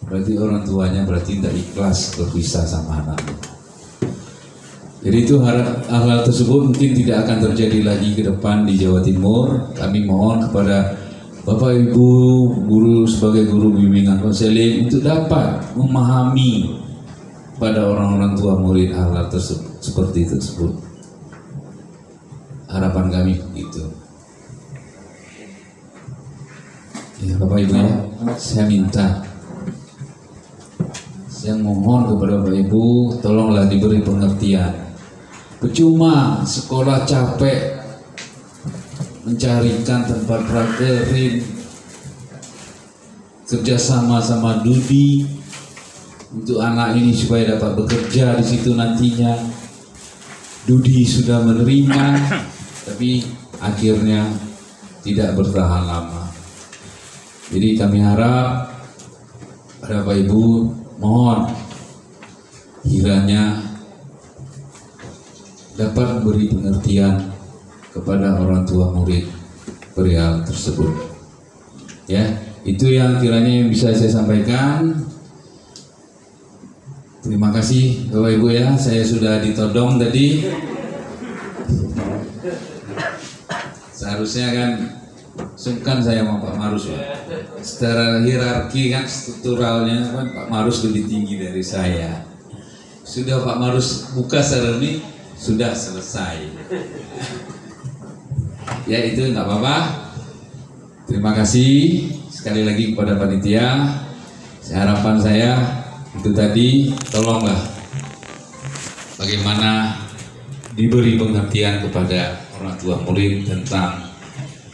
Berarti orang tuanya tidak ikhlas berpisah sama anaknya. Jadi itu hal tersebut mungkin tidak akan terjadi lagi ke depan di Jawa Timur. Kami mohon kepada Bapak Ibu guru sebagai guru bimbingan konseling untuk dapat memahami pada orang-orang tua murid hal tersebut seperti tersebut. Harapan kami begitu. Ya Bapak Ibu ya, saya mohon kepada Bapak Ibu, tolonglah diberi pengertian. Percuma sekolah capek mencarikan tempat prakerin, kerjasama sama Dudi untuk anak ini supaya dapat bekerja di situ nantinya. Dudi sudah menerima, tapi akhirnya tidak bertahan lama. Jadi kami harap pada Bapak Ibu, mohon kiranya dapat memberi pengertian kepada orang tua murid perihal tersebut. Ya, itu yang kiranya yang bisa saya sampaikan. Terima kasih Bapak Ibu ya, saya sudah ditodong tadi. Seharusnya kan sungkan saya sama Pak Marus ya. Secara hierarki kan strukturalnya kan Pak Marus lebih tinggi dari saya. Sudah Pak Marus buka secara ini sudah selesai. Ya itu nggak apa-apa. Terima kasih sekali lagi kepada panitia. Harapan saya itu tadi, tolonglah bagaimana diberi pengertian kepada orang tua murid tentang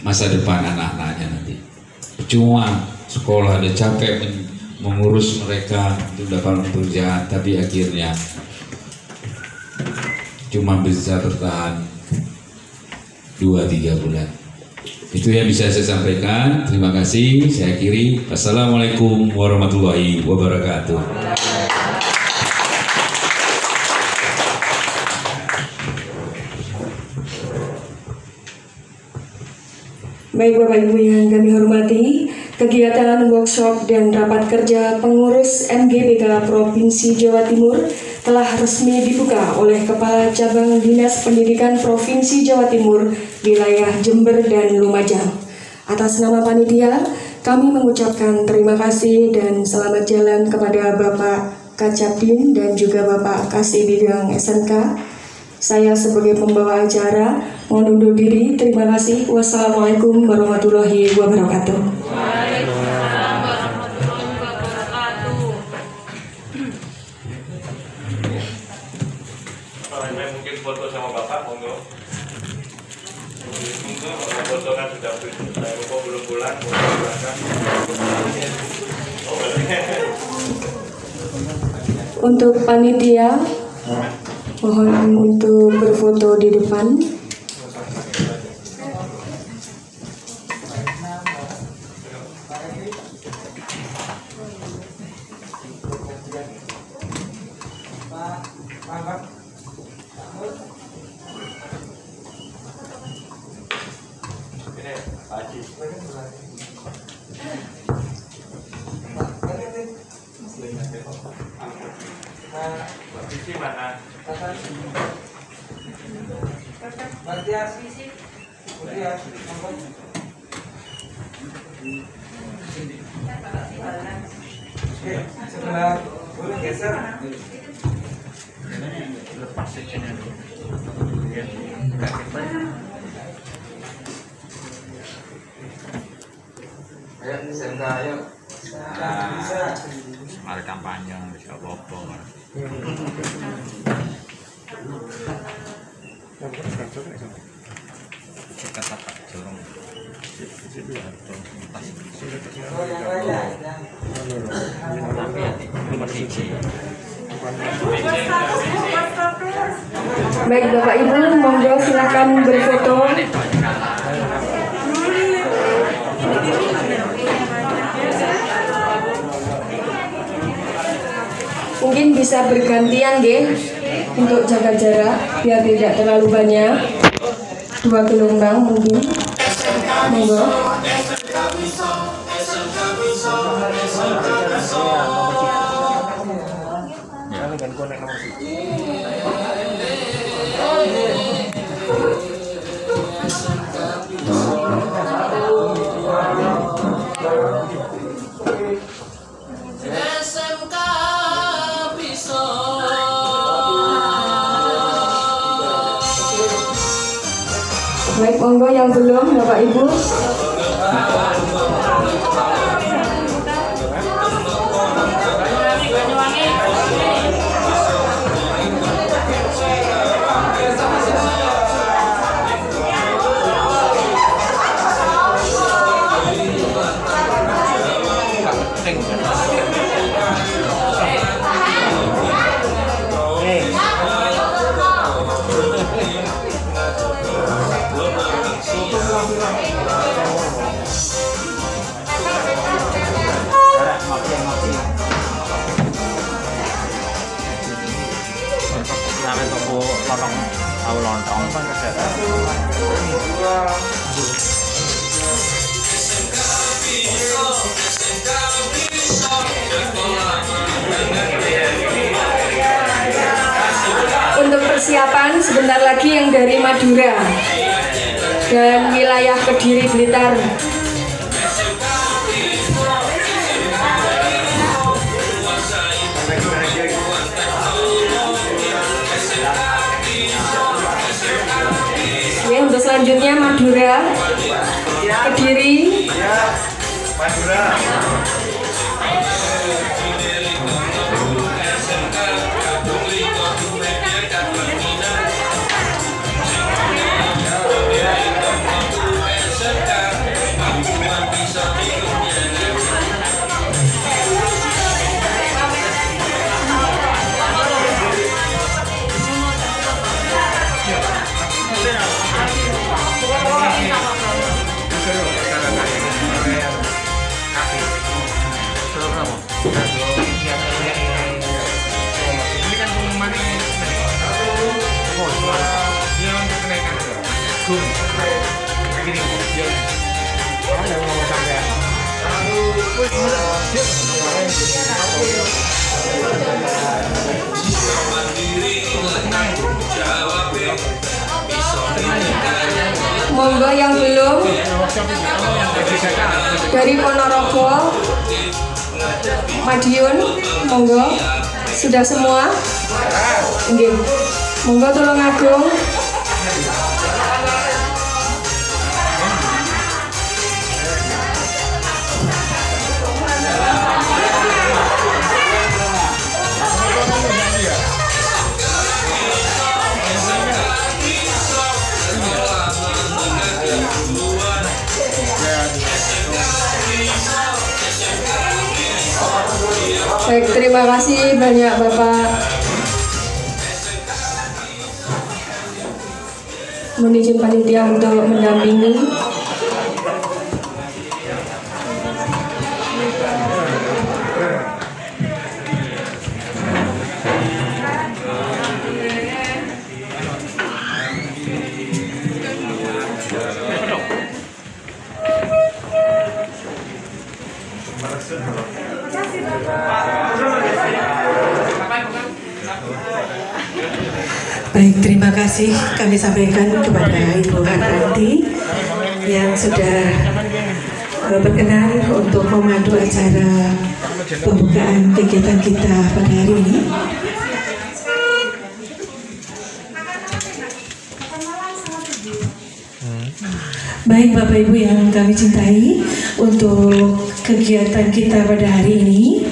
masa depan anak-anaknya nanti. Cuma sekolah ada capek mengurus mereka untuk dapat pekerjaan, tapi akhirnya cuma bisa bertahan 2-3 bulan. Itu yang bisa saya sampaikan. Terima kasih. Saya akhiri. Assalamualaikum warahmatullahi wabarakatuh. Baik Bapak Ibu yang kami hormati, kegiatan workshop dan rapat kerja pengurus MGBK Provinsi Jawa Timur telah resmi dibuka oleh Kepala Cabang Dinas Pendidikan Provinsi Jawa Timur, wilayah Jember dan Lumajang. Atas nama panitia, kami mengucapkan terima kasih dan selamat jalan kepada Bapak Kacapdin dan juga Bapak Kasih Bidang SMK. Saya sebagai pembawa acara mohon undur diri. Terima kasih. Wassalamualaikum warahmatullahi wabarakatuh. Waalaikumsalam warahmatullahi wabarakatuh. Mungkin foto sama Bapak, monggo. Monggo, foto kan sudah belum pulang, silakan. Untuk panitia, mohon untuk berfoto di depan. Sisi mana? Sebelah boleh geser. Lepas secenya dulu. Ayo, SMK, ayo. Bisa. Mari kampanye, bisa apa-apa. Baik Bapak Ibu, monggo silakan berfoto. Mungkin bisa bergantian nggih untuk jaga jarak biar tidak terlalu banyak. 2 gelombang mungkin. Monggo. Baik, monggo yang belum Bapak Ibu. Sampai toko lorong tahu lontong kan kesehatan. Untuk persiapan sebentar lagi yang dari Madura dan wilayah Kediri Blitar. Ya, untuk selanjutnya Madura, Kediri, Madura. Monggo yang belum dari Ponorogo, Madiun, monggo. Sudah semua? Nggih. Monggo Tulung Agung. Baik, terima kasih banyak Bapak. Mohon izin panitia untuk mendampingi. Baik, terima kasih kami sampaikan kepada Ibu Hartanti yang sudah berkenan untuk memandu acara pembukaan kegiatan kita pada hari ini. Baik Bapak Ibu yang kami cintai, untuk kegiatan kita pada hari ini,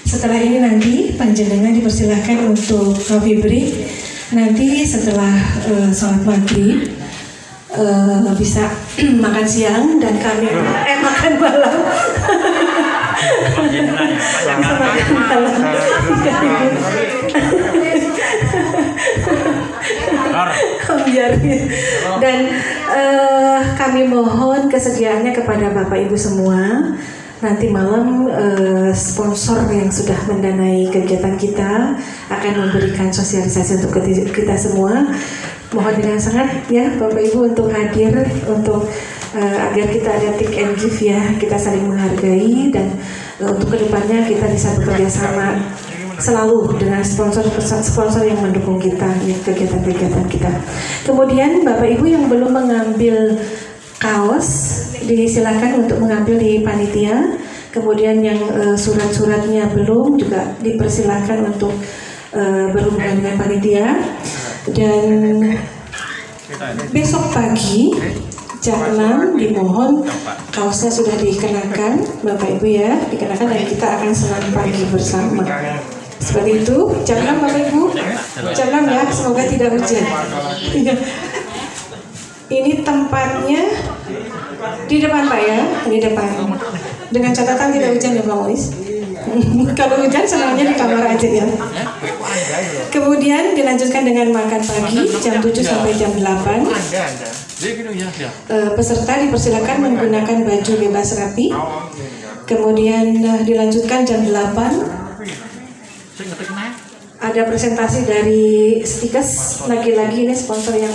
setelah ini nanti panjenengan dipersilahkan untuk coffee break. Nanti setelah sholat maghrib bisa makan siang dan kami makan malam. Bisa makan malam. Dan kami mohon kesediaannya kepada Bapak Ibu semua. Nanti malam sponsor yang sudah mendanai kegiatan kita akan memberikan sosialisasi untuk kita semua. Mohon dengan sangat ya Bapak Ibu untuk hadir, untuk agar kita ada take and give ya, kita saling menghargai, dan untuk kedepannya kita bisa bekerja sama selalu dengan sponsor yang mendukung kita ya, kegiatan-kegiatan kita. Kemudian Bapak Ibu yang belum mengambil kaos, disilakan untuk mengambil di panitia. Kemudian yang surat-suratnya belum juga dipersilakan untuk berhubungan dengan panitia. Dan besok pagi jam 6 dimohon kaosnya sudah dikenakan Bapak Ibu ya, dikenakan, dan kita akan senam pagi bersama. Seperti itu, jam 6 Bapak Ibu, jam 6 ya, semoga tidak hujan. Ini tempatnya di depan Pak ya, di depan. Dengan catatan tidak hujan ya Pak Mois. Kalau hujan senangnya di kamar aja ya. Kemudian dilanjutkan dengan makan pagi jam 7 sampai jam 8. Peserta dipersilakan menggunakan baju bebas rapi. Kemudian dilanjutkan jam 8. Ada presentasi dari Stikes. Lagi-lagi ini sponsor yang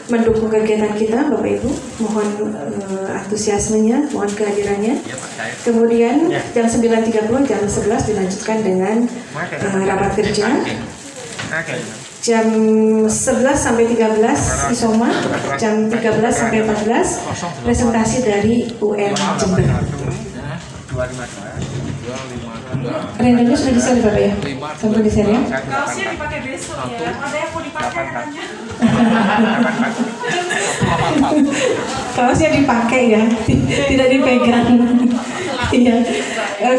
mendukung kegiatan kita, Bapak Ibu. Mohon antusiasmenya, mohon kehadirannya. Kemudian jam 9.30, jam 11 dilanjutkan dengan rapat kerja. Jam 11 sampai 13 Isoma, jam 13 sampai 14 presentasi dari UM Jember. Rendernya sudah desain Bapak ya? Sampai desain ya? Kaosnya dipakai besok ya. Ada yang mau dipakai katanya. Kaosnya dipakai ya, tidak dipegang. Iya.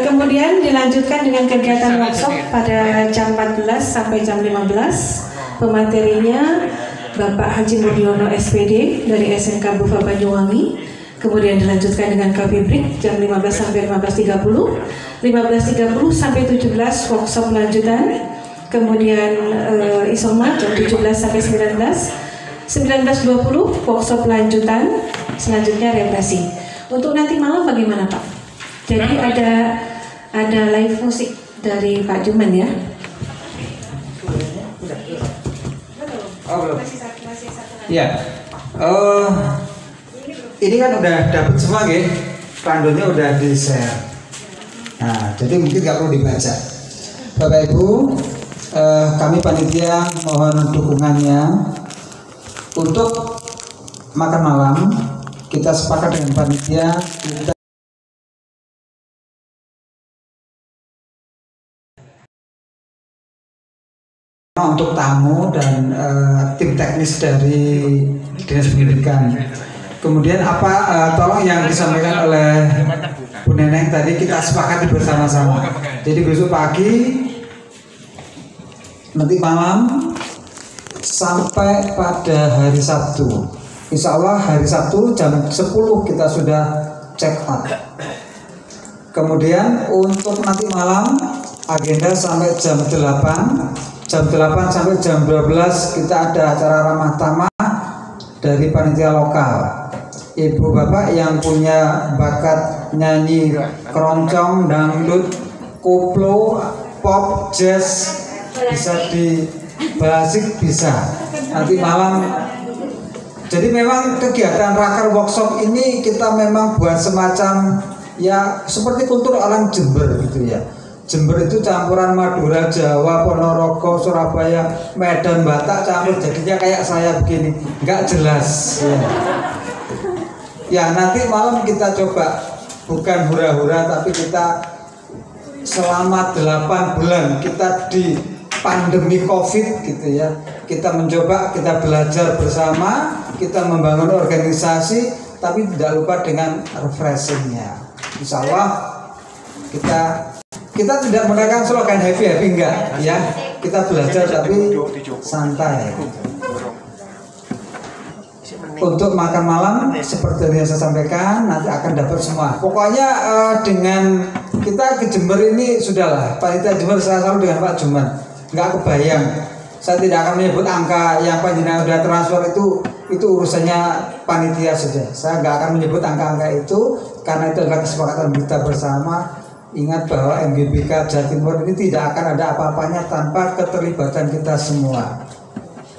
Kemudian dilanjutkan dengan kegiatan workshop pada jam 14 sampai jam 15. Pematerinya Bapak Haji Murdiono SPD dari SMK Bufa Banyuwangi. Kemudian dilanjutkan dengan coffee break jam 15 sampai 15.30, 15.30 sampai 17 workshop lanjutan. Kemudian Isoma jam 17 sampai 19, 19.20 workshop lanjutan. Selanjutnya represi. Untuk nanti malam bagaimana Pak? Jadi ada live musik dari Pak Juman ya. Oh belum. Ya. Ini kan udah dapat semua ya, pandonya udah di share. Nah, jadi mungkin nggak perlu dibaca. Bapak Ibu, kami panitia mohon dukungannya untuk makan malam. Kita sepakat dengan panitia kita untuk tamu dan tim teknis dari Dinas Pendidikan. Kemudian tolong yang disampaikan oleh Bu Neneng tadi kita sepakati bersama-sama. Jadi besok pagi, nanti malam sampai pada hari Sabtu. Insya Allah hari Sabtu jam 10 kita sudah check out. Kemudian untuk nanti malam agenda sampai jam 8. Jam 8 sampai jam 12 kita ada acara ramah tamah dari panitia lokal. Ibu bapak yang punya bakat nyanyi keroncong, dangdut, koplo, pop, jazz, bisa di basik bisa. Nanti malam. Jadi memang kegiatan Raker Workshop ini kita memang buat semacam ya seperti kultur orang Jember gitu ya. Jember itu campuran Madura, Jawa, Ponorogo, Surabaya, Medan, Batak campur jadinya kayak saya begini, nggak jelas. Ya nanti malam kita coba bukan hura-hura tapi kita selama 8 bulan kita di pandemi COVID gitu ya. Kita mencoba, kita belajar bersama, kita membangun organisasi, tapi tidak lupa dengan refreshingnya. Insya Allah kita tidak menggunakan slogan happy enggak ya, kita belajar tapi santai. Untuk makan malam seperti yang saya sampaikan nanti akan dapat semua. Pokoknya dengan kita ke Jember ini sudahlah, panitia Jember saya selalu dengan Pak Juman, nggak kebayang. Saya tidak akan menyebut angka yang panjenengan sudah transfer itu urusannya panitia saja. Saya nggak akan menyebut angka-angka itu karena itu adalah kesepakatan kita bersama. Ingat bahwa MGBK Jawa Timur ini tidak akan ada apa-apanya tanpa keterlibatan kita semua.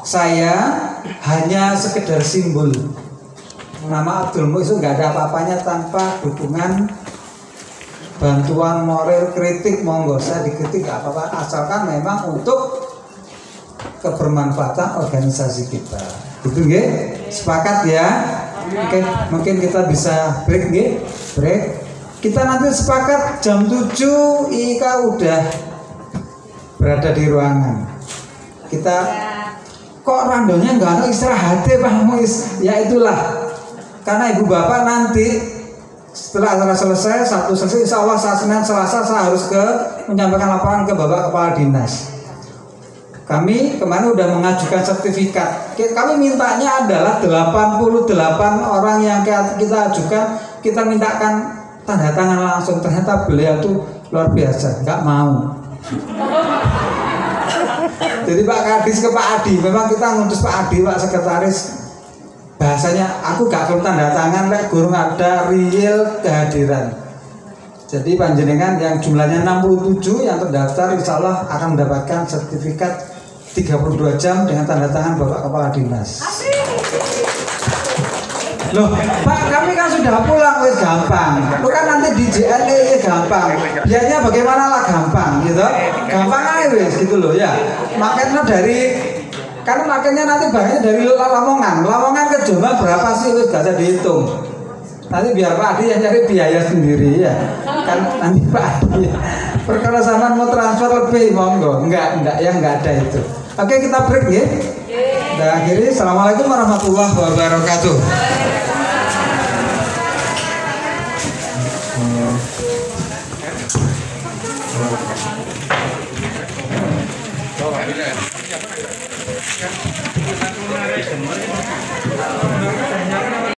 Saya hanya sekedar simbol. Nama Abdul Mu itu nggak ada apa-apanya tanpa dukungan, bantuan moral, kritik monggo. Saya dikritik nggak apa-apa, asalkan memang untuk kebermanfaatan organisasi kita. Gitu nggih? Sepakat ya? Mungkin kita bisa break nggih? Break. Kita nanti sepakat jam 7 Ika udah berada di ruangan. Kita kok randonya nggak ada istirahat Pak Muis? Ya itulah. Karena ibu bapak nanti setelah acara selesai, Sabtu selesai, insya Allah Senin Selasa saya harus menyampaikan laporan ke Bapak Kepala Dinas. Kami kemarin udah mengajukan sertifikat. Kami mintanya adalah 88 orang yang kita ajukan, kita mintakan tanda tangan langsung. Ternyata beliau tuh luar biasa, nggak mau. Jadi Pak Kadis ke Pak Adi, memang kita ngutus Pak Adi, Pak Sekretaris, bahasanya aku gak perlu tanda tangan, lek gurung ada real kehadiran. Jadi panjenengan yang jumlahnya 67 yang terdaftar insya Allah akan mendapatkan sertifikat 32 jam dengan tanda tangan Bapak Kepala Dinas. Loh, Pak, kami kan sudah pulang, wis gampang. Lu kan nanti di JLE gampang. Biayanya bagaimana lah gampang, gitu. Gampang aja wis, gitu loh ya. Makanya karena nanti banyak dari Lamongan ke Jombang berapa sih, wis gak bisa dihitung. Nanti biar Pak Adi yang cari biaya sendiri ya. Kan nanti Pak Adi. Perkara sama mau transfer lebih monggo, enggak ada itu. Oke, kita break ya. Dan akhiri, assalamualaikum warahmatullahi wabarakatuh. Oh,